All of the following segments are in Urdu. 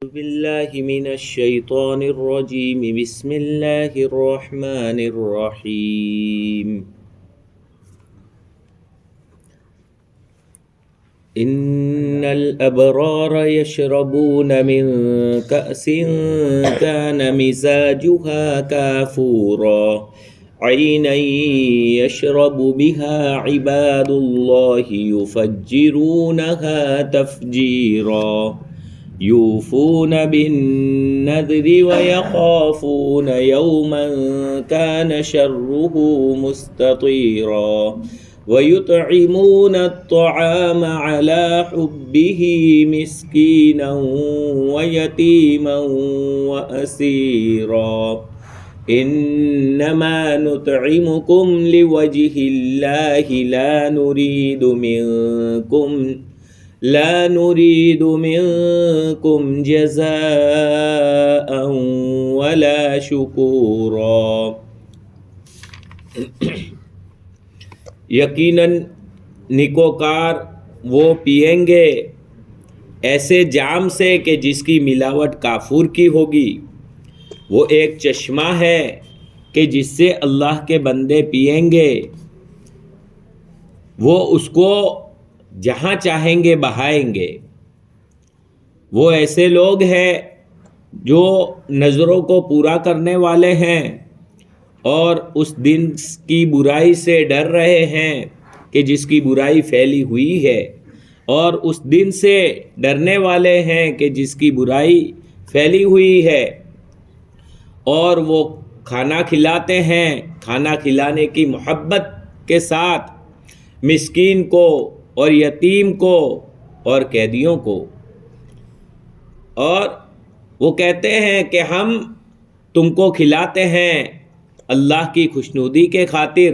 بالله من الشيطان الرجيم بسم الله الرحمن الرحيم إن الأبرار يشربون من كأس كان مزاجها كافورا عينا يشرب بها عباد الله يفجرونها تفجيرا يوفون بالنذر ويخافون يوما كان شره مستطيرا ويطعمون الطعام على حبه مسكينا ويتيما وأسيرا إنما نطعمكم لوجه الله لا نريد منكم جزاء ولا شکورا. یقیناً نیکوکار وہ پئیں گے ایسے جام سے کہ جس کی ملاوٹ کافور کی ہوگی. وہ ایک چشمہ ہے کہ جس سے اللہ کے بندے پئیں گے، وہ اس کو جہاں چاہیں گے بہائیں گے. وہ ایسے لوگ ہیں جو نظروں کو پورا کرنے والے ہیں اور اس دن کی برائی سے ڈر رہے ہیں کہ جس کی برائی پھیلی ہوئی ہے، اور اس دن سے ڈرنے والے ہیں کہ جس کی برائی پھیلی ہوئی ہے. اور وہ کھانا کھلاتے ہیں، کھانا کھلانے کی محبت کے ساتھ مسکین کو اور یتیم کو اور قیدیوں کو. اور وہ کہتے ہیں کہ ہم تم کو کھلاتے ہیں اللہ کی خوشنودی کے خاطر،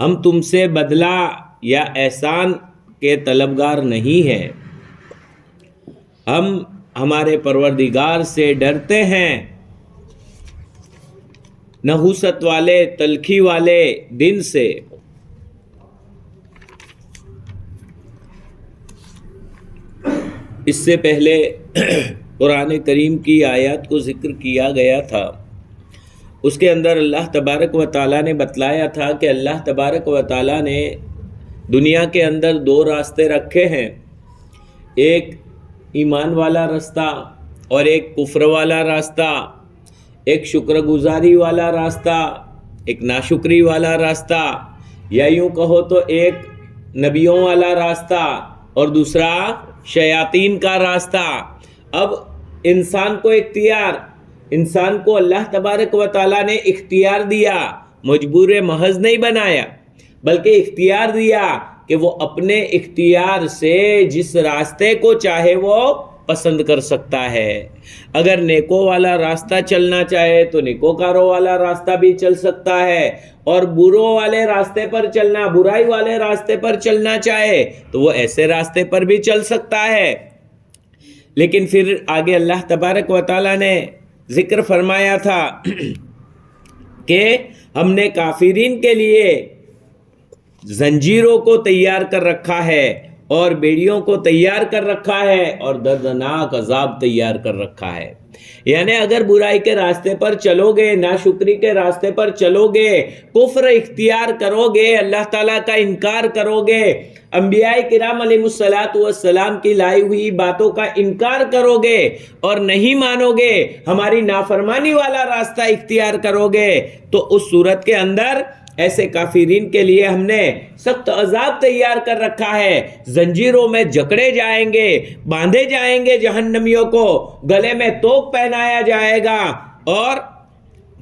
ہم تم سے بدلہ یا احسان کے طلبگار نہیں ہیں. ہم ہمارے پروردگار سے ڈرتے ہیں نحوست والے تلخی والے دن سے. اس سے پہلے قرآن کریم کی آیات کو ذکر کیا گیا تھا. اس کے اندر اللہ تبارک و تعالیٰ نے بتلایا تھا کہ اللہ تبارک و تعالیٰ نے دنیا کے اندر دو راستے رکھے ہیں، ایک ایمان والا راستہ اور ایک کفر والا راستہ، ایک شکر گزاری والا راستہ، ایک ناشکری والا راستہ، یا یوں کہو تو ایک نبیوں والا راستہ اور دوسرا شیاطین کا راستہ. اب انسان کو اللہ تبارک و تعالیٰ نے اختیار دیا، مجبور محض نہیں بنایا بلکہ اختیار دیا کہ وہ اپنے اختیار سے جس راستے کو چاہے وہ پسند کر سکتا ہے. اگر نیکو والا راستہ چلنا چاہے تو نیکوکاروں والا راستہ بھی چل سکتا ہے، اور بروں والے راستے پر چلنا، برائی والے راستے پر چلنا چاہے تو وہ ایسے راستے پر بھی چل سکتا ہے. لیکن پھر آگے اللہ تبارک و تعالیٰ نے ذکر فرمایا تھا کہ ہم نے کافرین کے لیے زنجیروں کو تیار کر رکھا ہے اور بیڑیوں کو تیار کر رکھا ہے اور دردناک عذاب تیار کر رکھا ہے. یعنی اگر برائی کے راستے پر چلو گے، ناشکری کے راستے پر چلو گے، کفر اختیار کرو گے، اللہ تعالیٰ کا انکار کرو گے، انبیاء کرام علیہ السلام کی لائی ہوئی باتوں کا انکار کرو گے اور نہیں مانو گے، ہماری نافرمانی والا راستہ اختیار کرو گے، تو اس صورت کے اندر ایسے کافرین کے لیے ہم نے سخت عذاب تیار کر رکھا ہے. زنجیروں میں جکڑے جائیں گے، باندھے جائیں گے جہنمیوں کو، گلے میں توق پہنایا جائے گا اور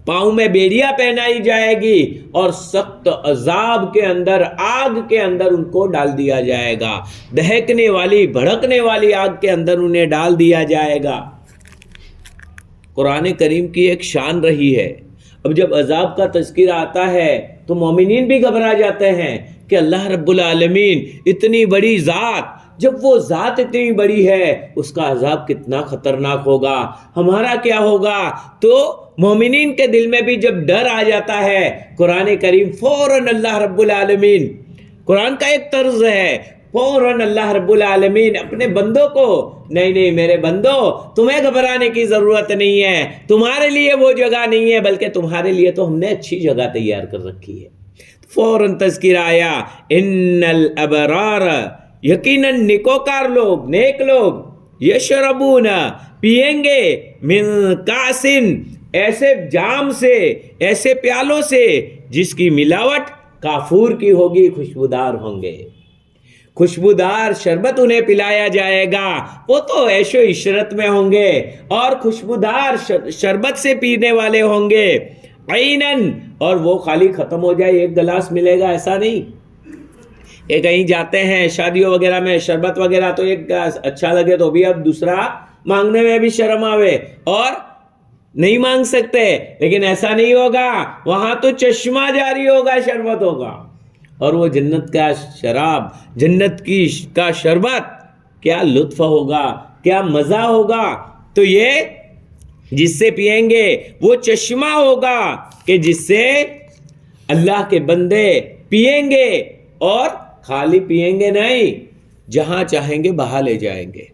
پاؤں میں بیڑیاں پہنائی جائے گی، اور سخت عذاب کے اندر، آگ کے اندر ان کو ڈال دیا جائے گا. دہکنے والی، بھڑکنے والی آگ کے اندر انہیں ڈال دیا جائے گا. قرآن کریم کی ایک شان رہی ہے. اب جب عذاب کا تذکرہ آتا ہے تو مومنین بھی گھبرا جاتے ہیں کہ اللہ رب العالمین اتنی بڑی ذات، جب وہ ذات اتنی بڑی ہے اس کا عذاب کتنا خطرناک ہوگا، ہمارا کیا ہوگا. تو مومنین کے دل میں بھی جب ڈر آ جاتا ہے، قرآن کریم فوراً اللہ رب العالمین، قرآن کا ایک طرز ہے، فوراً اللہ رب العالمین اپنے بندوں کو، نہیں میرے بندو، تمہیں گھبرانے کی ضرورت نہیں ہے، تمہارے لیے وہ جگہ نہیں ہے، بلکہ تمہارے لیے تو ہم نے اچھی جگہ تیار کر رکھی ہے۔ فوراً تذکرہ آیا، ان الابرار، یقیناً نیکوکار لوگ، نیک لوگ، یشربون، پئیں گے، من کاسن، ایسے جام سے، ایسے پیالوں سے جس کی ملاوٹ کافور کی ہوگی، خوشبودار ہوں گے، خوشبودار شربت انہیں پلایا جائے گا، وہ تو عیش و عشرت میں ہوں گے اور خوشبودار شربت سے پینے والے ہوں گے، عینن، اور وہ خالی ختم ہو جائے ایک گلاس ملے گا ایسا نہیں، کہ کہیں جاتے ہیں شادیوں وغیرہ میں شربت وغیرہ تو ایک گلاس اچھا لگے تو بھی اب دوسرا مانگنے میں بھی شرم آوے اور نہیں مانگ سکتے، لیکن ایسا نہیں ہوگا، وہاں تو چشمہ جاری ہوگا، شربت ہوگا، اور وہ جنت کا شراب، جنت کی کا شربت، کیا لطف ہوگا، کیا مزہ ہوگا۔ تو یہ جس سے پئیں گے وہ چشمہ ہوگا کہ جس سے اللہ کے بندے پئیں گے، اور خالی پئیں گے نہیں، جہاں چاہیں گے بہا لے جائیں گے،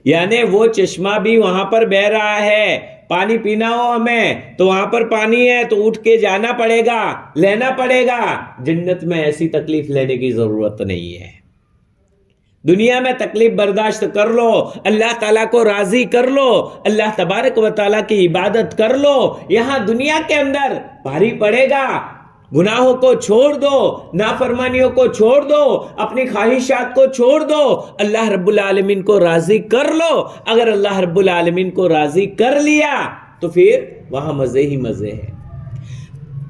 یعنی وہ چشمہ بھی وہاں پر بہہ رہا ہے، پانی پینا ہو ہمیں تو وہاں پر پانی ہے تو اٹھ کے جانا پڑے گا، لینا پڑے گا، جنت میں ایسی تکلیف لینے کی ضرورت نہیں ہے۔ دنیا میں تکلیف برداشت کر لو، اللہ تعالیٰ کو راضی کر لو، اللہ تبارک و تعالیٰ کی عبادت کر لو، یہاں دنیا کے اندر بھاری پڑے گا، گناہوں کو چھوڑ دو، نافرمانیوں کو چھوڑ دو، اپنی خواہشات کو چھوڑ دو، اللہ رب العالمین کو راضی کر لو۔ اگر اللہ رب العالمین کو راضی کر لیا تو پھر وہاں مزے ہی مزے ہیں۔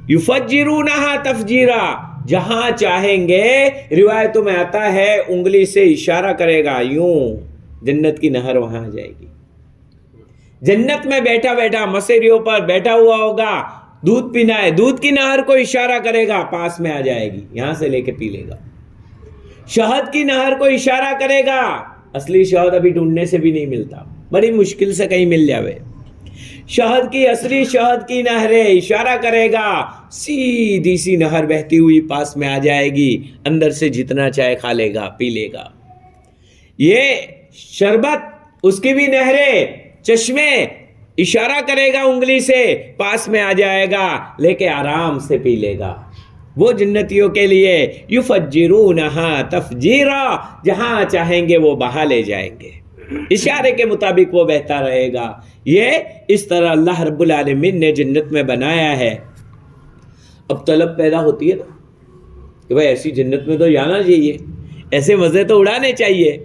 یفجرونہا تفجیرا، جہاں چاہیں گے، روایتوں میں آتا ہے انگلی سے اشارہ کرے گا یوں، جنت کی نہر وہاں آ جائے گی۔ جنت میں بیٹھا بیٹھا مسیریوں پر بیٹھا ہوا ہوگا، دودھ پینا ہے، دودھ کی نہر کو اشارہ کرے گا، پاس میں آ جائے گی، یہاں سے لے کے پی لے گا۔ شہد کی نہر کو اشارہ کرے گا، اصلی شہد ابھی ڈھونڈنے سے بھی نہیں ملتا، بڑی مشکل سے کہیں مل جاوے، شہد کی اصلی شہد کی نہریں اشارہ کرے گا، سیدھی سی نہر بہتی ہوئی پاس میں آ جائے گی، اندر سے جتنا چائے کھا لے گا، پی لے گا۔ یہ شربت، اس کی بھی نہریں، چشمے، اشارہ کرے گا انگلی سے، پاس میں آ جائے گا، لے کے آرام سے پی لے گا۔ وہ جنتیوں کے لیے یفجرونہا تفجیرا، جہاں چاہیں گے وہ بہا لے جائیں گے، اشارے کے مطابق وہ بہتا رہے گا۔ یہ اس طرح اللہ رب العالمین نے جنت میں بنایا ہے۔ اب طلب پیدا ہوتی ہے نا کہ بھائی ایسی جنت میں تو جانا چاہیے، ایسے مزے تو اڑانے چاہیے،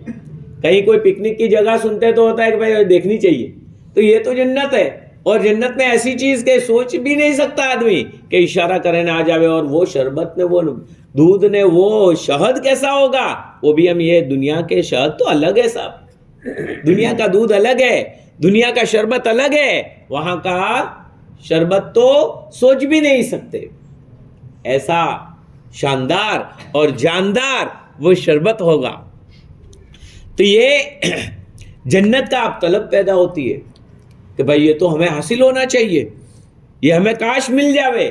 کہیں کوئی پکنک کی جگہ سنتے تو ہوتا ہے کہ بھائی دیکھنی چاہیے، تو یہ تو جنت ہے، اور جنت میں ایسی چیز کہ سوچ بھی نہیں سکتا آدمی کہ اشارہ کرے نہ آ جاوے، اور وہ شربت نے، وہ دودھ نے، وہ شہد کیسا ہوگا، وہ بھی ہم یہ دنیا کے شہد تو الگ ہے صاحب، دنیا کا دودھ الگ ہے، دنیا کا شربت الگ ہے، وہاں کا شربت تو سوچ بھی نہیں سکتے، ایسا شاندار اور جاندار وہ شربت ہوگا۔ تو یہ جنت کا اب طلب پیدا ہوتی ہے کہ بھائی یہ تو ہمیں حاصل ہونا چاہیے، یہ ہمیں کاش مل جاوے۔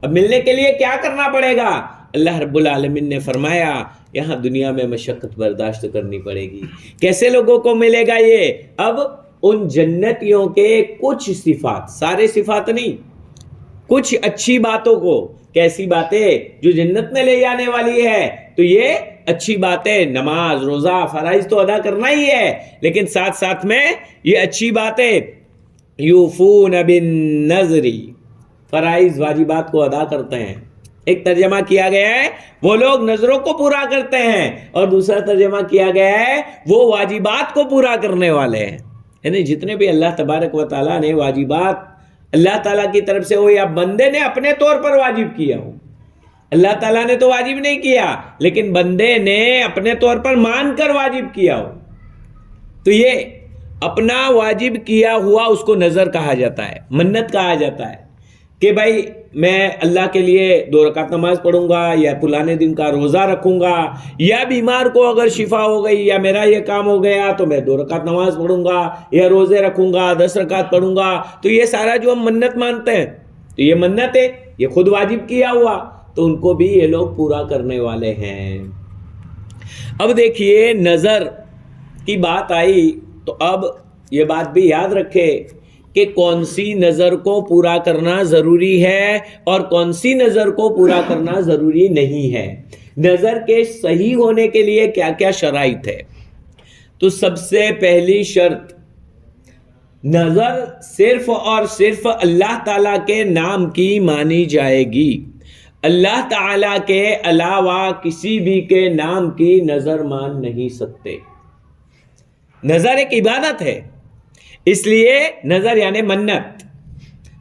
اب ملنے کے لیے کیا کرنا پڑے گا؟ اللہ رب العالمین نے فرمایا یہاں دنیا میں مشقت برداشت کرنی پڑے گی۔ کیسے لوگوں کو ملے گا یہ؟ اب ان جنتیوں کے کچھ صفات، سارے صفات نہیں، کچھ اچھی باتوں کو، کیسی باتیں جو جنت میں لے جانے والی ہے، تو یہ اچھی باتیں، نماز، روزہ، فرائض تو ادا کرنا ہی ہے، لیکن ساتھ ساتھ میں یہ اچھی باتیں، یوفون بالنذر، فرائض واجبات کو ادا کرتے ہیں۔ ایک ترجمہ کیا گیا ہے وہ لوگ نظروں کو پورا کرتے ہیں، اور دوسرا ترجمہ کیا گیا ہے وہ واجبات کو پورا کرنے والے ہیں، یعنی جتنے بھی اللہ تبارک و تعالیٰ نے واجبات اللہ تعالیٰ کی طرف سے ہو یا بندے نے اپنے طور پر واجب کیا ہو، اللہ تعالیٰ نے تو واجب نہیں کیا لیکن بندے نے اپنے طور پر مان کر واجب کیا ہو، تو یہ اپنا واجب کیا ہوا اس کو نظر کہا جاتا ہے، منت کہا جاتا ہے کہ بھائی میں اللہ کے لیے 2 رکعت نماز پڑھوں گا، یا فلانے دن کا روزہ رکھوں گا، یا بیمار کو اگر شفا ہو گئی یا میرا یہ کام ہو گیا تو میں 2 رکعت نماز پڑھوں گا، یا روزے رکھوں گا، 10 رکعت پڑھوں گا، تو یہ سارا جو ہم منت مانتے ہیں تو یہ منت ہے، یہ خود واجب کیا ہوا، تو ان کو بھی یہ لوگ پورا کرنے والے ہیں۔ اب دیکھیے نظر کی بات آئی تو اب یہ بات بھی یاد رکھے کہ کون سی نظر کو پورا کرنا ضروری ہے اور کون سی نظر کو پورا کرنا ضروری نہیں ہے. نظر کے صحیح ہونے کے لیے کیا کیا شرائط ہے؟ تو سب سے پہلی شرط، نظر صرف اور صرف اللہ تعالیٰ کے نام کی مانی جائے گی. اللہ تعالیٰ کے علاوہ کسی بھی کے نام کی نظر مان نہیں سکتے. نظر ایک عبادت ہے، اس لیے نظر یعنی منت.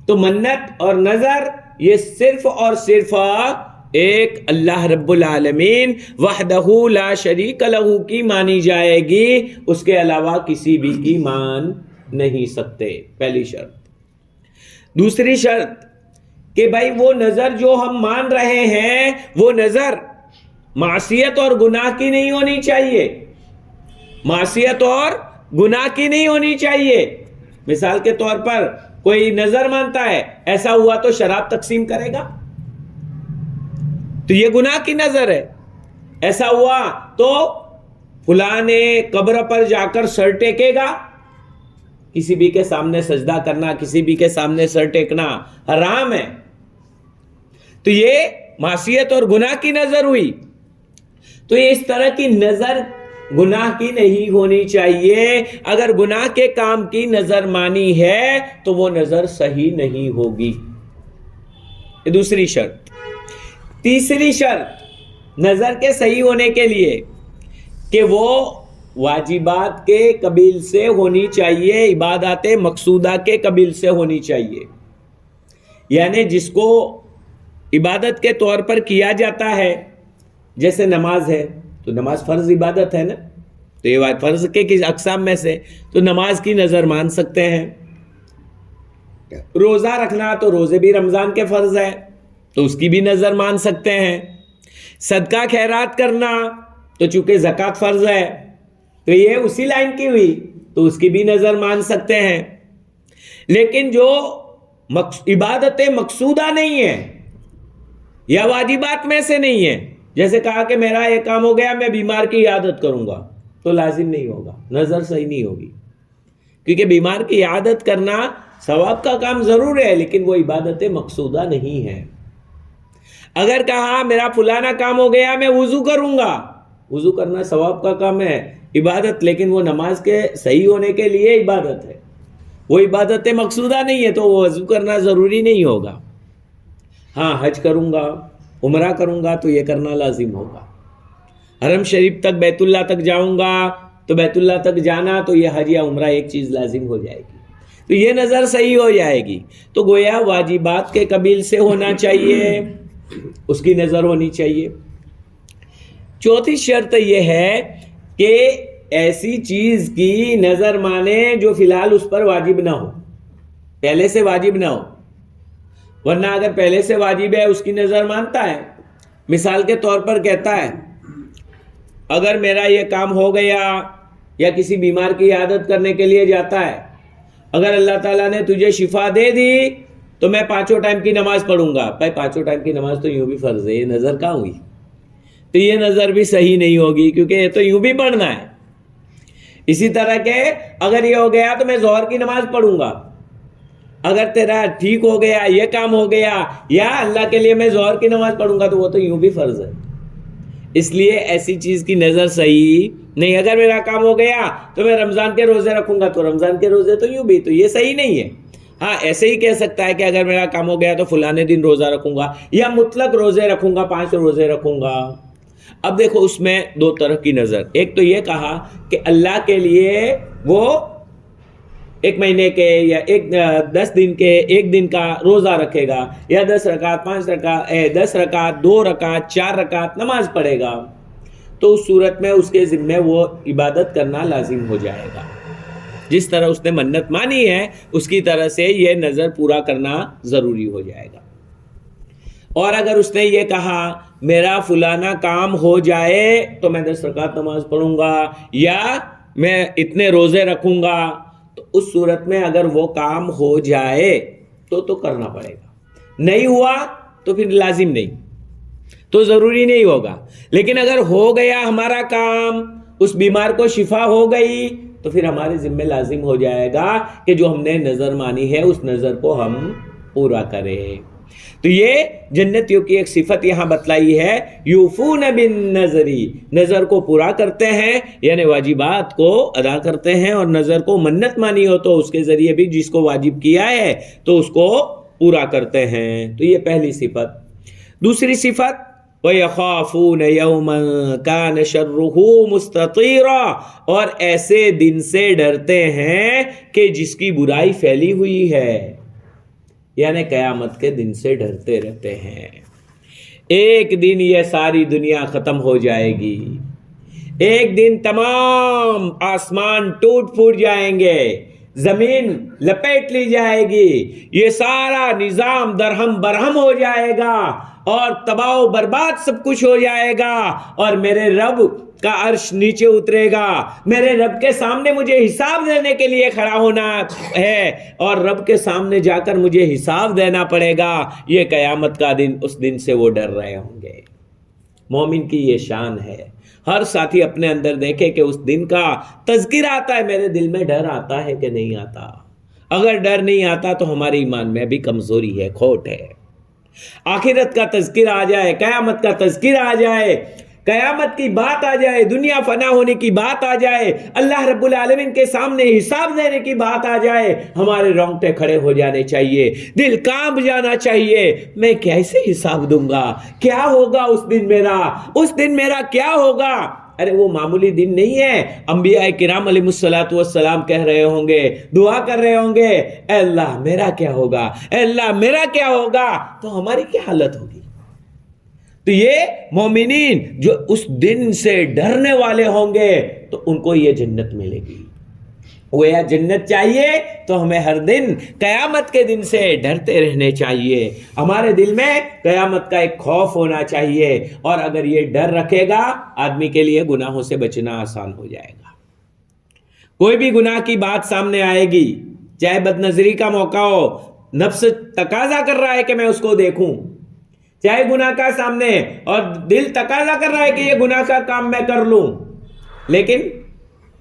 تو منت اور نظر یہ صرف اور صرف ایک اللہ رب العالمین وحدہ لا شریک لہ کی مانی جائے گی، اس کے علاوہ کسی بھی کی مان نہیں سکتے. پہلی شرط. دوسری شرط کہ بھائی وہ نظر جو ہم مان رہے ہیں وہ نظر معصیت اور گناہ کی نہیں ہونی چاہیے. معصیت اور گناہ کی نہیں ہونی چاہیے. مثال کے طور پر کوئی نظر مانتا ہے ایسا ہوا تو شراب تقسیم کرے گا تو یہ گناہ کی نظر ہے. ایسا ہوا تو فلاں نے قبر پر جا کر سر ٹیکے گا. کسی بھی کے سامنے سجدہ کرنا، کسی بھی کے سامنے سر ٹیکنا حرام ہے. تو یہ معصیت اور گناہ کی نظر ہوئی. تو یہ اس طرح کی نظر گناہ کی نہیں ہونی چاہیے. اگر گناہ کے کام کی نظر مانی ہے تو وہ نظر صحیح نہیں ہوگی. یہ دوسری شرط. تیسری شرط نظر کے صحیح ہونے کے لیے کہ وہ واجبات کے قبیل سے ہونی چاہیے، عبادات مقصودہ کے قبیل سے ہونی چاہیے. یعنی جس کو عبادت کے طور پر کیا جاتا ہے، جیسے نماز ہے تو نماز فرض عبادت ہے نا، تو یہ فرض کے کس اقسام میں سے تو نماز کی نظر مان سکتے ہیں. روزہ رکھنا تو روزے بھی رمضان کے فرض ہے تو اس کی بھی نظر مان سکتے ہیں. صدقہ خیرات کرنا تو چونکہ زکوٰۃ فرض ہے تو یہ اسی لائن کی ہوئی تو اس کی بھی نظر مان سکتے ہیں. لیکن جو عبادت مقصودہ نہیں ہے یا واجبات میں سے نہیں ہے، جیسے کہا کہ میرا یہ کام ہو گیا میں بیمار کی عیادت کروں گا، تو لازم نہیں ہوگا، نظر صحیح نہیں ہوگی. کیونکہ بیمار کی عیادت کرنا ثواب کا کام ضرور ہے لیکن وہ عبادت مقصودہ نہیں ہے. اگر کہا میرا فلانا کام ہو گیا میں وضو کروں گا، وضو کرنا ثواب کا کام ہے، عبادت، لیکن وہ نماز کے صحیح ہونے کے لیے عبادت ہے، وہ عبادت مقصودہ نہیں ہے تو وہ وضو کرنا ضروری نہیں ہوگا. ہاں حج کروں گا، عمرہ کروں گا تو یہ کرنا لازم ہوگا. حرم شریف تک بیت اللہ تک جاؤں گا تو بیت اللہ تک جانا تو یہ حج یا عمرہ ایک چیز لازم ہو جائے گی تو یہ نظر صحیح ہو جائے گی. تو گویا واجبات کے قبیل سے ہونا چاہیے، اس کی نظر ہونی چاہیے. چوتھی شرط یہ ہے کہ ایسی چیز کی نظر مانے جو فی الحال اس پر واجب نہ ہو، پہلے سے واجب نہ ہو. ورنہ اگر پہلے سے واجب ہے اس کی نظر مانتا ہے. مثال کے طور پر کہتا ہے اگر میرا یہ کام ہو گیا، یا کسی بیمار کی عیادت کرنے کے لیے جاتا ہے، اگر اللہ تعالیٰ نے تجھے شفا دے دی تو میں 5 ٹائم کی نماز پڑھوں گا. بھائی 5 ٹائم کی نماز تو یوں بھی فرض ہے، یہ نظر کہاں ہوئی؟ تو یہ نظر بھی صحیح نہیں ہوگی کیونکہ یہ تو یوں بھی پڑھنا ہے. اسی طرح کے اگر یہ ہو گیا تو میں ظہر کی نماز پڑھوں گا، اگر تیرا ٹھیک ہو گیا، یہ کام ہو گیا، یا اللہ کے لیے میں ظہر کی نماز پڑھوں گا تو وہ تو یوں بھی فرض ہے. اس لیے ایسی چیز کی نظر صحیح نہیں. اگر میرا کام ہو گیا تو میں رمضان کے روزے رکھوں گا تو رمضان کے روزے تو یوں بھی، تو یہ صحیح نہیں ہے. ہاں ایسے ہی کہہ سکتا ہے کہ اگر میرا کام ہو گیا تو فلانے دن روزہ رکھوں گا، یا مطلق روزے رکھوں گا، 5 روزے رکھوں گا. اب دیکھو اس میں 2 طرح کی نظر. ایک تو یہ کہا کہ اللہ کے لیے وہ 1 مہینے کے یا 10 دن کے 1 دن کا روزہ رکھے گا، یا 10 رکعت 5 رکعت 10 رکعت 2 رکعت 4 رکعت نماز پڑھے گا، تو اس صورت میں اس کے ذمہ وہ عبادت کرنا لازم ہو جائے گا. جس طرح اس نے منت مانی ہے اس کی طرح سے یہ نظر پورا کرنا ضروری ہو جائے گا. اور اگر اس نے یہ کہا میرا فلانا کام ہو جائے تو میں 10 رکعت نماز پڑھوں گا یا میں اتنے روزے رکھوں گا، تو اس صورت میں اگر وہ کام ہو جائے تو کرنا پڑے گا. نہیں ہوا تو پھر لازم نہیں. تو ضروری نہیں ہوگا. لیکن اگر ہو گیا ہمارا کام، اس بیمار کو شفا ہو گئی، تو پھر ہمارے ذمہ لازم ہو جائے گا کہ جو ہم نے نظر مانی ہے اس نظر کو ہم پورا کریں. تو یہ جنتیوں کی ایک صفت یہاں بتلائی ہے، یوفون بالنذری، نظر کو پورا کرتے ہیں، یعنی واجبات کو ادا کرتے ہیں، اور نظر کو منت مانی ہو تو اس کے ذریعے بھی جس کو واجب کیا ہے تو اس کو پورا کرتے ہیں. تو یہ پہلی صفت. دوسری صفت، وَيَخَافُونَ يَوْمًا كَانَ شَرُّهُ مُسْتَطِيرًا، اور ایسے دن سے ڈرتے ہیں کہ جس کی برائی پھیلی ہوئی ہے، یعنی قیامت کے دن سے ڈرتے رہتے ہیں. ایک دن یہ ساری دنیا ختم ہو جائے گی، ایک دن تمام آسمان ٹوٹ پھوٹ جائیں گے، زمین لپیٹ لی جائے گی، یہ سارا نظام درہم برہم ہو جائے گا اور تباہ و برباد سب کچھ ہو جائے گا، اور میرے رب کا عرش نیچے اترے گا، میرے رب کے سامنے مجھے حساب دینے کے لیے کھڑا ہونا ہے، اور رب کے سامنے جا کر مجھے حساب دینا پڑے گا. یہ قیامت کا دن، اس دن سے وہ ڈر رہے ہوں گے. مومن کی یہ شان ہے. ہر ساتھی اپنے اندر دیکھے کہ اس دن کا تذکرہ آتا ہے، میرے دل میں ڈر آتا ہے کہ نہیں آتا. اگر ڈر نہیں آتا تو ہمارے ایمان میں بھی کمزوری ہے، کھوٹ ہے. آخرت کا تذکرہ آ جائے، قیامت کا تذکرہ آ جائے، قیامت کی بات آ جائے، دنیا فنا ہونے کی بات آ جائے، اللہ رب العالمین کے سامنے حساب دینے کی بات آ جائے، ہمارے رونگٹے کھڑے ہو جانے چاہیے، دل کانپ جانا چاہیے. میں کیسے حساب دوں گا؟ کیا ہوگا اس دن میرا؟ اس دن میرا کیا ہوگا؟ ارے وہ معمولی دن نہیں ہے. انبیاء کرام علیہ الصلوۃ والسلام کہہ رہے ہوں گے، دعا کر رہے ہوں گے، اے اللہ میرا کیا ہوگا، اے اللہ میرا کیا ہوگا. تو ہماری کیا حالت ہوگی؟ تو یہ مومنین جو اس دن سے ڈرنے والے ہوں گے تو ان کو یہ جنت ملے گی. وہ یا جنت چاہیے تو ہمیں ہر دن قیامت کے دن سے ڈرتے رہنے چاہیے. ہمارے دل میں قیامت کا ایک خوف ہونا چاہیے، اور اگر یہ ڈر رکھے گا آدمی کے لیے گناہوں سے بچنا آسان ہو جائے گا. کوئی بھی گناہ کی بات سامنے آئے گی، چاہے بد نظری کا موقع ہو، نفس تقاضا کر رہا ہے کہ میں اس کو دیکھوں، چاہے گناہ کا سامنے اور دل تقاضا کر رہا ہے کہ یہ گناہ کا کام میں کر لوں، لیکن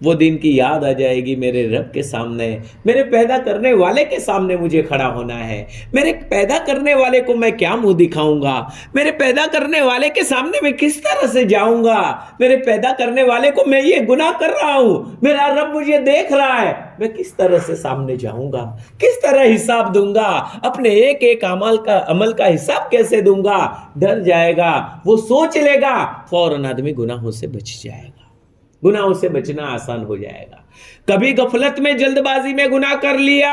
وہ دن کی یاد آ جائے گی، میرے رب کے سامنے، میرے پیدا کرنے والے کے سامنے مجھے کھڑا ہونا ہے. میرے پیدا کرنے والے کو میں کیا منہ دکھاؤں گا؟ میرے پیدا کرنے والے کے سامنے میں کس طرح سے جاؤں گا؟ میرے پیدا کرنے والے کو میں یہ گناہ کر رہا ہوں، میرا رب مجھے دیکھ رہا ہے، میں کس طرح سے سامنے جاؤں گا؟ کس طرح حساب دوں گا؟ اپنے ایک ایک عمل کا حساب کیسے دوں گا؟ ڈر جائے گا، وہ سوچ لے گا، فوراً آدمی گناہوں سے بچ جائے گا. گناہوں سے بچنا آسان ہو جائے گا. کبھی غفلت میں جلد بازی میں گناہ کر لیا،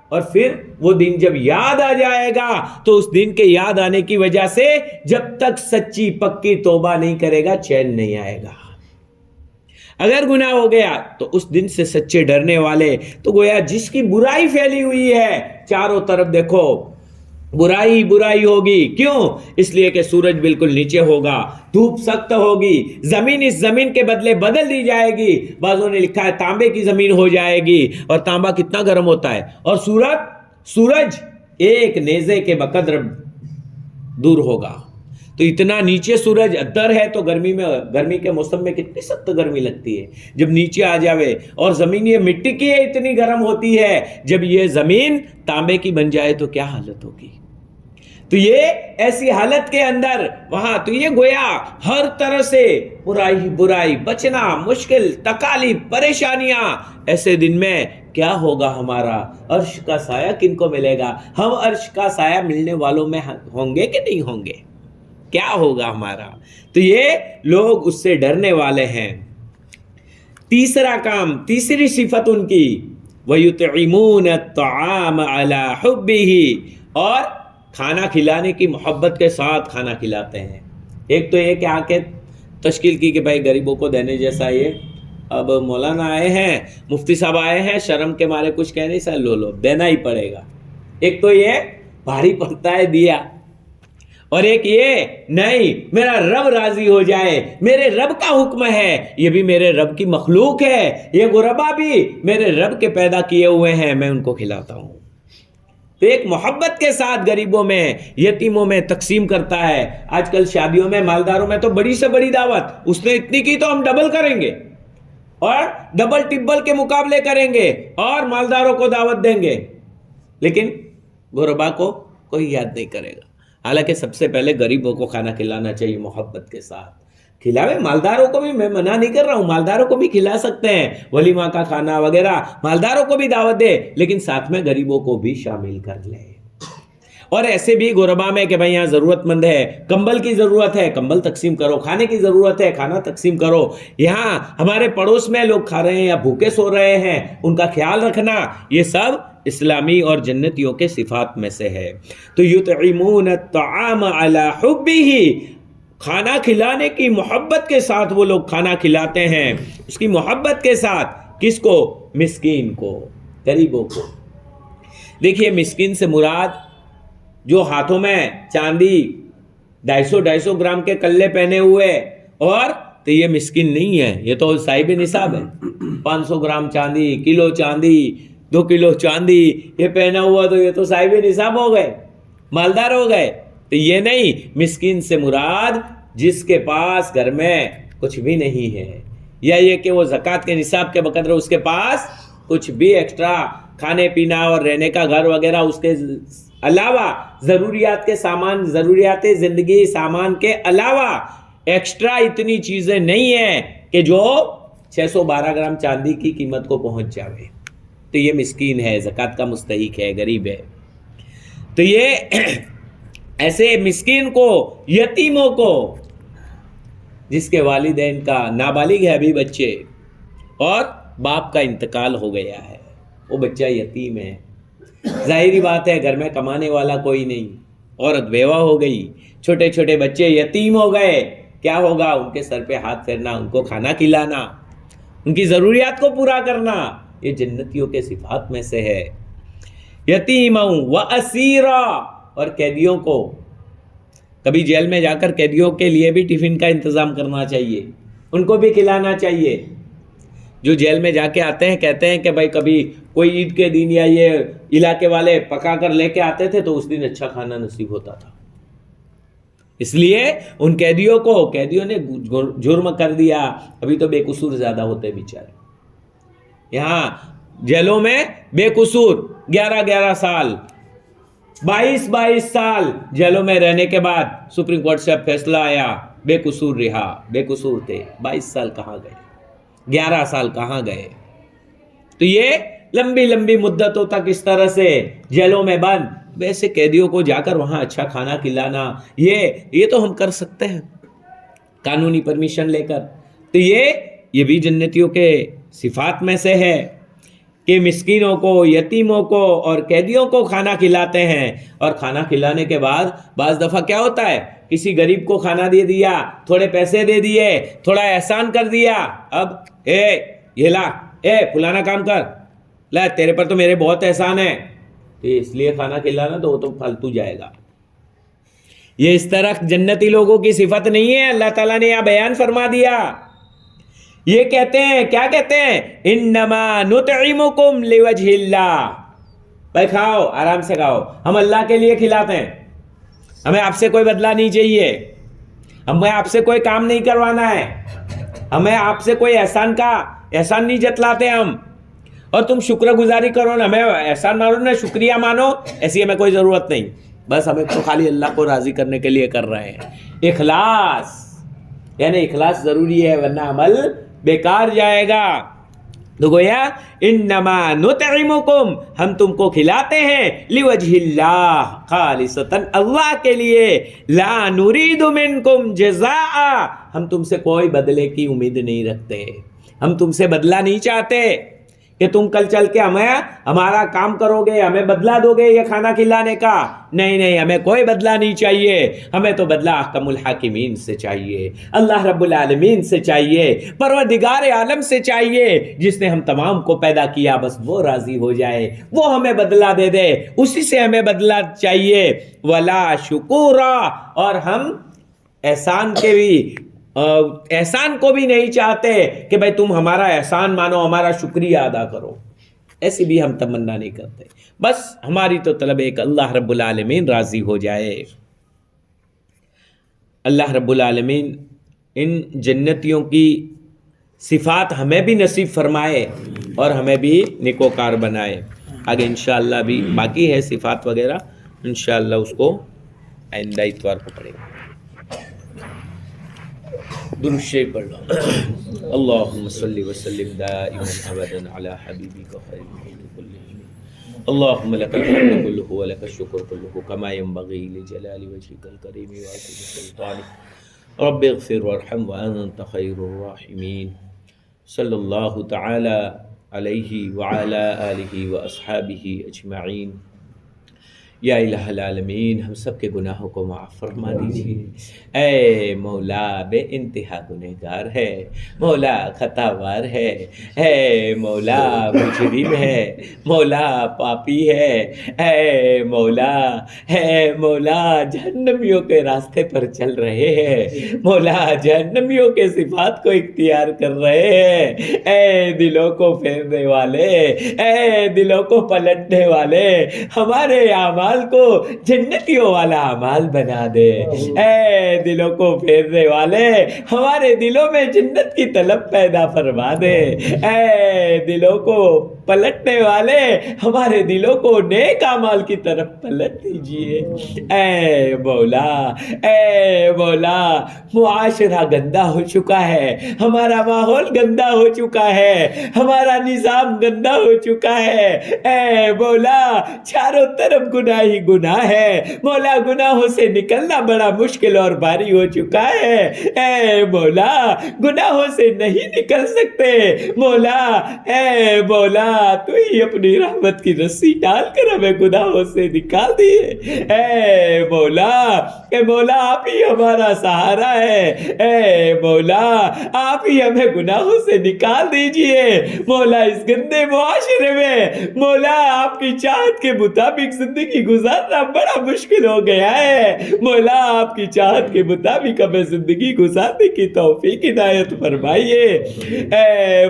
اور پھر وہ دن جب یاد آ جائے گا تو اس دن کے یاد آنے کی وجہ سے جب تک سچی پکی توبہ نہیں کرے گا چین نہیں آئے گا. اگر گناہ ہو گیا تو اس دن سے سچے ڈرنے والے تو گویا جس کی برائی پھیلی ہوئی ہے چاروں طرف دیکھو برائی برائی ہوگی. کیوں؟ اس لیے کہ سورج بالکل نیچے ہوگا، دھوپ سخت ہوگی، زمین اس زمین کے بدلے بدل دی جائے گی. بعضوں نے لکھا ہے تانبے کی زمین ہو جائے گی، اور تانبا کتنا گرم ہوتا ہے، اور سورج ایک نیزے کے بقدر دور ہوگا. تو اتنا نیچے سورج ادھر ہے تو گرمی کے موسم میں کتنی سخت گرمی لگتی ہے جب نیچے آ جاوے. اور زمین یہ مٹی کی ہے، اتنی گرم ہوتی ہے. جب یہ زمین تانبے کی بن جائے تو کیا حالت ہوگی؟ تو یہ ایسی حالت کے اندر وہاں تو یہ گویا ہر طرح سے برائی بچنا مشکل، تکالیف، پریشانیاں. ایسے دن میں کیا ہوگا ہمارا؟ عرش کا سایہ کن کو ملے گا؟ ہم عرش کا سایہ ملنے والوں میں ہوں گے کہ نہیں ہوں گے؟ کیا ہوگا ہمارا؟ تو یہ لوگ اس سے ڈرنے والے ہیں. تیسرا کام، تیسری صفت ان کی، وَيُطْعِمُونَ الطَّعَامَ عَلَى حُبِّهِ، اور کھانا کھلانے کی محبت کے ساتھ کھانا کھلاتے ہیں. ایک تو یہ کہ آ کے تشکیل کی کہ بھائی غریبوں کو دینے جیسا یہ اب مولانا آئے ہیں، مفتی صاحب آئے ہیں، شرم کے مارے کچھ کہہ نہیں سکتے، لو دینا ہی پڑے گا. ایک تو یہ بھاری پڑتا ہے دیا، اور ایک یہ نہیں میرا رب راضی ہو جائے، میرے رب کا حکم ہے، یہ بھی میرے رب کی مخلوق ہے، یہ غربا بھی میرے رب کے پیدا کیے ہوئے ہیں، میں ان کو کھلاتا ہوں. تو ایک محبت کے ساتھ غریبوں میں یتیموں میں تقسیم کرتا ہے. آج کل شادیوں میں مالداروں میں تو بڑی سے بڑی دعوت، اس نے اتنی کی تو ہم ڈبل کریں گے اور ڈبل ٹبل کے مقابلے کریں گے اور مالداروں کو دعوت دیں گے، لیکن غربا کو کوئی یاد نہیں کرے گا. حالانکہ سب سے پہلے غریبوں کو کھانا کھلانا چاہیے محبت کے ساتھ. کھلاوے مالداروں کو بھی، میں منع نہیں کر رہا ہوں، مالداروں کو بھی کھلا سکتے ہیں، ولیمہ کا کھانا وغیرہ مالداروں کو بھی دعوت دے، لیکن ساتھ میں غریبوں کو بھی شامل کر لے. اور ایسے بھی غربا میں کہ بھائی یہاں ضرورت مند ہے، کمبل کی ضرورت ہے، کمبل تقسیم کرو، کھانے کی ضرورت ہے، کھانا تقسیم کرو. یہاں ہمارے پڑوس میں لوگ کھا رہے ہیں یا بھوکے سو رہے ہیں، ان کا خیال رکھنا، یہ سب اسلامی اور جنتیوں کے صفات میں سے ہے. تو یطعمون الطعام علی حبہ، کھانا کھلانے کی محبت کے ساتھ وہ لوگ کھانا کھلاتے ہیں، اس کی محبت کے ساتھ. کس کو؟ مسکین کو، غریبوں کو. دیکھیے مسکین سے مراد جو ہاتھوں میں چاندی 250 گرام کے کلے پہنے ہوئے، اور تو یہ مسکین نہیں ہے، یہ تو صاحب نصاب ہے. 500 گرام چاندی، کلو چاندی، 2 کلو چاندی یہ پہنا ہوا تو یہ تو صاحب نصاب ہو گئے، مالدار ہو گئے. تو یہ نہیں، مسکین سے مراد جس کے پاس گھر میں کچھ بھی نہیں ہے، یا یہ کہ وہ زکوٰۃ کے نصاب کے بقدر اس کے پاس کچھ بھی ایکسٹرا کھانے پینا اور رہنے کا گھر وغیرہ اس کے علاوہ ضروریات کے سامان، ضروریات زندگی سامان کے علاوہ ایکسٹرا اتنی چیزیں نہیں ہیں کہ جو 612 گرام چاندی کی قیمت کو پہنچ جاوے. تو یہ مسکین ہے، زکوٰۃ کا مستحق ہے، غریب ہے. تو یہ ایسے مسکین کو، یتیموں کو، جس کے والدین کا نابالغ ہے ابھی بچے اور باپ کا انتقال ہو گیا ہے، وہ بچہ یتیم ہے. ظاہری بات ہے گھر میں کمانے والا کوئی نہیں، عورت بیوہ ہو گئی، چھوٹے چھوٹے بچے یتیم ہو گئے. کیا ہوگا؟ ان کے سر پہ ہاتھ پھیرنا، ان کو کھانا کھلانا، ان کی ضروریات کو پورا کرنا، یہ جنتیوں کے صفات میں سے ہے. یتیما و اسیرا، اور قیدیوں کو کبھی جیل میں جا کر قیدیوں کے لیے بھی ٹفن کا انتظام کرنا چاہیے، ان کو بھی کھلانا چاہیے. جو جیل میں جا کے آتے ہیں کہتے ہیں کہ بھائی کبھی کوئی عید کے دن یا یہ علاقے والے پکا کر لے کے آتے تھے تو اس دن اچھا کھانا نصیب ہوتا تھا. اس لیے ان قیدیوں نے جرم کر دیا. ابھی تو بے قصور زیادہ ہوتے بیچارے، یہاں جیلوں میں بے قصور 11 سال 22 سال جیلوں میں رہنے کے بعد سپریم کورٹ سے اب فیصلہ آیا بے قصور رہا. بے قصور تھے، 22 سال کہاں گئے، 11 سال کہاں گئے. تو یہ لمبی لمبی مدتوں تک اس طرح سے جیلوں میں بند، ویسے قیدیوں کو جا کر وہاں اچھا کھانا کھلانا، یہ تو ہم کر سکتے ہیں قانونی پرمیشن لے کر. تو یہ بھی جنتیوں کے صفات میں سے ہے کہ مسکینوں کو، یتیموں کو اور قیدیوں کو کھانا کھلاتے ہیں. اور کھانا کھلانے کے بعد بعض دفعہ کیا ہوتا ہے، کسی غریب کو کھانا دے دیا، تھوڑے پیسے دے دیے، تھوڑا احسان کر دیا، اب یہ لا، فلانا کام کر، لا تیرے پر تو میرے بہت احسان ہے، تو اس لیے کھانا کھلانا تو وہ تو پھالتو جائے گا. یہ اس طرح جنتی لوگوں کی صفت نہیں ہے. اللہ تعالیٰ نے یہاں بیان فرما دیا. یہ کہتے ہیں، کیا کہتے ہیں، انما نطعمکم لوجہ اللہ، بھائی کھاؤ، آرام سے کھاؤ، ہم اللہ کے لیے کھلاتے ہیں، ہمیں آپ سے کوئی بدلہ نہیں چاہیے، ہمیں آپ سے کوئی کام نہیں کروانا ہے، ہمیں آپ سے کوئی احسان نہیں جتلاتے ہم، اور تم شکر گزاری کرو نا، ہمیں احسان مانو نا، شکریہ مانو، ایسی ہمیں کوئی ضرورت نہیں، بس ہمیں تو خالی اللہ کو راضی کرنے کے لیے کر رہے ہیں. اخلاص، یعنی اخلاص ضروری ہے ورنہ عمل بیکار جائے گا. تو گویا انما نطعمکم، ہم تم کو کھلاتے ہیں، لوجہ اللہ، خالصتاً اللہ کے لیے، لا نرید منکم جزاء، ہم تم سے کوئی بدلے کی امید نہیں رکھتے، ہم تم سے بدلہ نہیں چاہتے کہ تم کل چل کے ہمارا کام کرو گے، ہمیں بدلہ دو گے یہ کھانا کھلانے کا. نہیں، ہمیں کوئی بدلہ نہیں چاہیے، ہمیں تو بدلہ احکم الحاکمین سے چاہیے، اللہ رب العالمین سے چاہیے، پروردگار عالم سے چاہیے، جس نے ہم تمام کو پیدا کیا، بس وہ راضی ہو جائے، وہ ہمیں بدلہ دے دے، اسی سے ہمیں بدلہ چاہیے. ولا شکورا، اور ہم احسان کو بھی نہیں چاہتے کہ بھائی تم ہمارا احسان مانو، ہمارا شکریہ ادا کرو. ایسی بھی ہم تمنا نہیں کرتے، بس ہماری تو طلب ہے کہ اللہ رب العالمین راضی ہو جائے، اللہ رب العالمین ان جنتیوں کی صفات ہمیں بھی نصیب فرمائے اور ہمیں بھی نیکوکار بنائے۔ آگے انشاءاللہ بھی باقی ہے صفات وغیرہ، انشاءاللہ اس کو آئندہ اتوار کو پڑھیں گے۔ درود شریف پڑھ لو۔ اللہم صلی وسلم دائما ابدا علی حبیبک خیر الخلق کلہم، اللہم لک الحمد کلہ ولک الشکر کلہ کما ینبغی لجلال وجہک الکریم وعظیم سلطانک، رب اغفر وارحم وانت خیر الراحمین، صلی اللہ تعالی علیہ وعلی آلہ واصحابہ اجمعین۔ یا الہ العالمین، ہم سب کے گناہوں کو معاف فرما دیجیے۔ اے مولا بے انتہا گنہگار ہے، مولا خطاوار ہے، اے مولا مجرم ہے، مولا پاپی ہے، اے مولا جہنمیوں کے راستے پر چل رہے ہیں، مولا جہنمیوں کے صفات کو اختیار کر رہے ہیں، اے دلوں کو پھیرنے والے، اے دلوں کو پلٹنے والے، ہمارے اعمال کو جنتیوں والا اعمال بنا دے، اے دلوں کو پھیرنے والے ہمارے دلوں میں جنت کی طلب پیدا فرما دے، اے دلوں کو پلٹنے والے ہمارے دلوں کو نیک اعمال کی طرف پلٹ دیجیے۔ اے مولا معاشرہ گندا ہو چکا ہے، ہمارا ماحول گندا ہو چکا ہے، ہمارا نظام گندا ہو چکا ہے، اے مولا چاروں طرف گناہ ہی گناہ ہے، مولا گناہوں سے نکلنا بڑا مشکل اور بھاری ہو چکا ہے، اے مولا گناہوں سے نہیں نکل سکتے، مولا اے مولا تو ہی اپنی رحمت کی رسی ڈال کر ہمیں گناہوں سے نکال دیے، اے مولا آپ ہی ہمارا سہارا ہے، اے مولا آپ ہی ہمیں گناہوں سے نکال دیجئے، مولا اس گندے معاشرے میں مولا آپ کی چاہت کے مطابق زندگی گزارنا بڑا مشکل ہو گیا ہے، مولا آپ کی چاہت کے مطابق ہمیں زندگی گزارنے کی توفیق عنایت فرمائیے، اے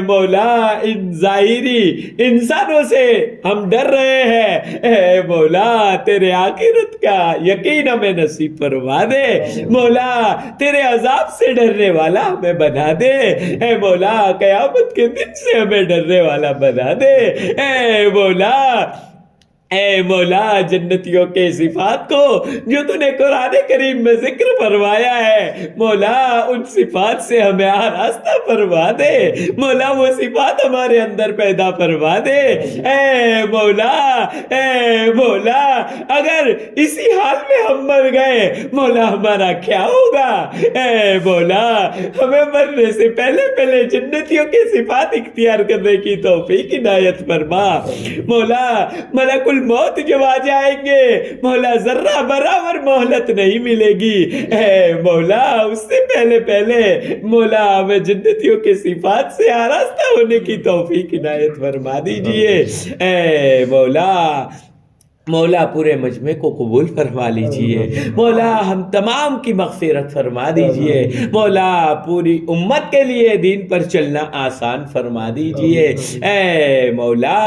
مولا ان ظاہری انسانوں سے ہم ڈر رہے ہیں، اے مولا تیرے آخرت کا یقین ہمیں نصیب فرما دے، مولا تیرے عذاب سے ڈرنے والا ہمیں بنا دے، اے مولا قیامت کے دن سے ہمیں ڈرنے والا بنا دے، اے مولا جنتیوں کے صفات کو جو تو نے قرآن کریم میں ذکر فرمایا ہے، مولا ان صفات سے ہمیں آراستہ فرما دے، مولا وہ صفات ہمارے اندر پیدا فرما دے، اے مولا اگر اسی حال میں ہم مر گئے مولا ہمارا کیا ہوگا، اے مولا ہمیں مرنے سے پہلے جنتیوں کے صفات اختیار کرنے کی توفیق عنایت فرما، مولا ملک الموت جب آ جائیں گے مولا ذرہ برابر مہلت نہیں ملے گی، اے مولا اس سے پہلے مولا ہمیں جنتیوں کے صفات سے آراستہ ہونے کی توفیق عنایت فرما دیجئے، اے مولا پورے مجمع کو قبول فرما لیجئے، مولا ہم تمام کی مغفرت فرما دیجئے، مولا پوری امت کے لیے دین پر چلنا آسان فرما دیجئے، اے مولا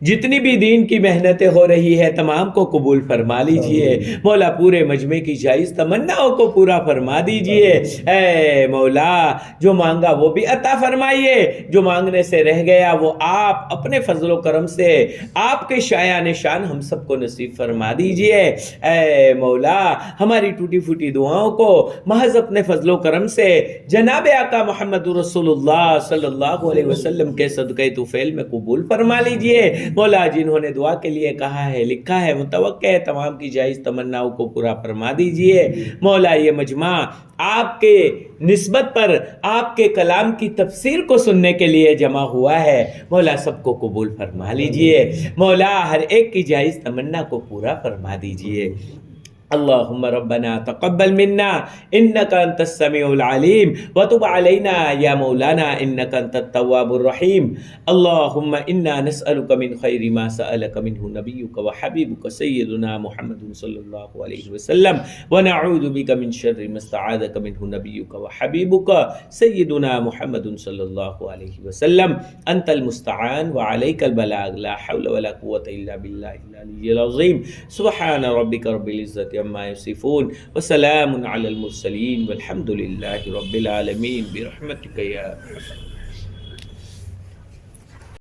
جتنی بھی دین کی محنتیں ہو رہی ہے تمام کو قبول فرما لیجئے، مولا پورے مجمع کی جائز تمناؤں کو پورا فرما دیجئے، اے مولا جو مانگا وہ بھی عطا فرمائیے، جو مانگنے سے رہ گیا وہ آپ اپنے فضل و کرم سے آپ کے شایان شان ہم سب کو نصیب فرما دیجئے، اے مولا ہماری ٹوٹی پھوٹی دعاؤں کو محض اپنے فضل و کرم سے جناب آقا محمد رسول اللہ صلی اللہ علیہ وسلم کے صدقہ طفیل میں قبول فرما لیجئے، مولا جنہوں نے دعا کے لیے کہا ہے لکھا ہے متوقع ہے تمام کی جائز تمناؤں کو پورا فرما دیجئے، مولا یہ مجمع آپ کے نسبت پر آپ کے کلام کی تفسیر کو سننے کے لیے جمع ہوا ہے، مولا سب کو قبول فرما لیجئے، مولا ہر ایک کی جائز تمنا کو پورا فرما دیجئے، اللهم ربنا تقبل منا إنك أنت السميع العليم وتب علينا يا مولانا إنك أنت التواب الرحيم. اللهم إنا نسألك من خير ما سألك منه نبيك وحبيبك سيدنا محمد صلى الله عليه وسلم، ونعوذ بك من شر ما استعاذك منه نبيك وحبيبك سيدنا محمد صلى الله عليه وسلم. أنت المستعان وعليك البلاغ، لا حول ولا قوة إلا بالله العلي العظيم. سبحان ربك رب العزة عما يصفون وسلام على المرسلين والحمد لله رب العالمين برحمتك يا